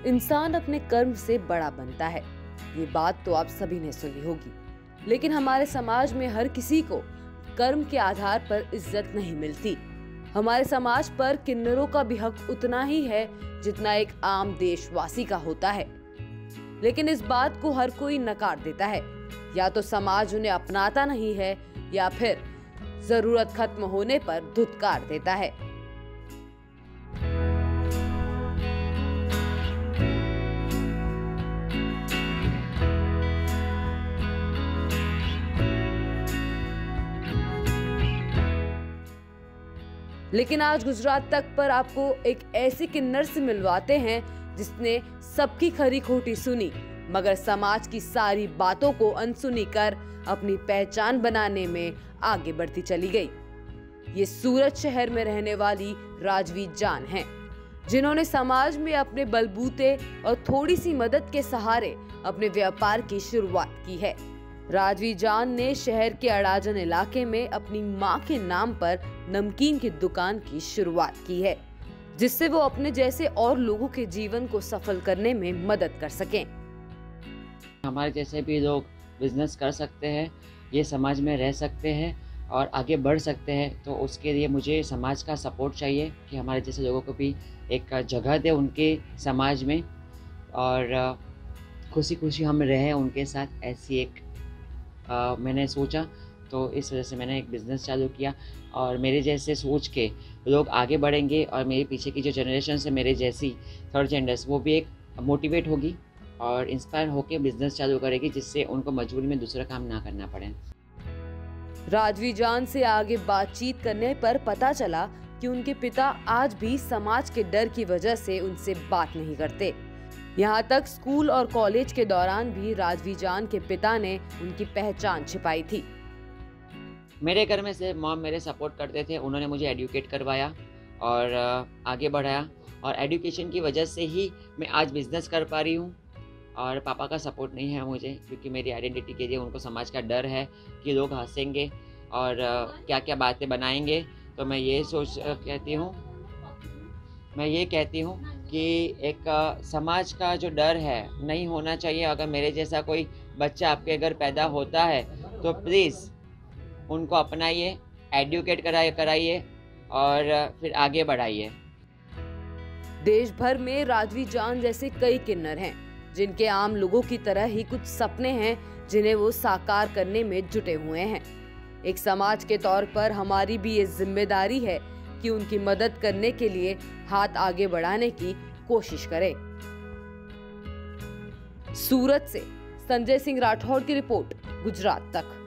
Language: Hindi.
इंसान अपने कर्म से बड़ा बनता है। ये बात तो आप सभी ने सुनी होगी, लेकिन हमारे समाज में हर किसी को कर्म के आधार पर इज्जत नहीं मिलती। हमारे समाज पर किन्नरों का भी हक उतना ही है जितना एक आम देशवासी का होता है, लेकिन इस बात को हर कोई नकार देता है। या तो समाज उन्हें अपनाता नहीं है या फिर जरूरत खत्म होने पर धुतकार देता है। लेकिन आज गुजरात तक पर आपको एक ऐसी किन्नर से मिलवाते हैं जिसने सबकी खरी खोटी सुनी, मगर समाज की सारी बातों को अनसुनी कर अपनी पहचान बनाने में आगे बढ़ती चली गई। ये सूरत शहर में रहने वाली राजवी जान हैं, जिन्होंने समाज में अपने बलबूते और थोड़ी सी मदद के सहारे अपने व्यापार की शुरुआत की है। राजवी जान ने शहर के अड़ाजन इलाके में अपनी मां के नाम पर नमकीन की दुकान की शुरुआत की है, जिससे वो अपने जैसे और लोगों के जीवन को सफल करने में मदद कर सकें। हमारे जैसे भी लोग बिजनेस कर सकते हैं, ये समाज में रह सकते हैं और आगे बढ़ सकते हैं, तो उसके लिए मुझे समाज का सपोर्ट चाहिए कि हमारे जैसे लोगों को भी एक जगह दे उनके समाज में और खुशी खुशी हम रहें उनके साथ। ऐसी एक मैंने सोचा, तो इस वजह से मैंने एक बिज़नेस चालू किया और मेरे जैसे सोच के लोग आगे बढ़ेंगे और मेरे पीछे की जो जनरेशन है मेरे जैसी थर्ड जेंडर्स, वो भी एक मोटिवेट होगी और इंस्पायर होकर बिजनेस चालू करेगी, जिससे उनको मजबूरी में दूसरा काम ना करना पड़े। राजवी जान से आगे बातचीत करने पर पता चला कि उनके पिता आज भी समाज के डर की वजह से उनसे बात नहीं करते। यहाँ तक स्कूल और कॉलेज के दौरान भी राजवी जान के पिता ने उनकी पहचान छिपाई थी। मेरे घर में से मॉम मेरे सपोर्ट करते थे, उन्होंने मुझे एजुकेट करवाया और आगे बढ़ाया और एजुकेशन की वजह से ही मैं आज बिजनेस कर पा रही हूँ। और पापा का सपोर्ट नहीं है मुझे, क्योंकि मेरी आइडेंटिटी के लिए उनको समाज का डर है कि लोग हंसेंगे और क्या क्या बातें बनाएंगे। तो मैं ये कहती हूँ कि एक समाज का जो डर है नहीं होना चाहिए। अगर मेरे जैसा कोई बच्चा आपके घर पैदा होता है तो प्लीज़ उनको अपनाइए, एडुकेट कराइए और फिर आगे बढ़ाइए। देश भर में राजवी जान जैसे कई किन्नर हैं, जिनके आम लोगों की तरह ही कुछ सपने हैं जिन्हें वो साकार करने में जुटे हुए हैं। एक समाज के तौर पर हमारी भी ये जिम्मेदारी है कि उनकी मदद करने के लिए हाथ आगे बढ़ाने की कोशिश करें। सूरत से संजय सिंह राठौड़ की रिपोर्ट, गुजरात तक।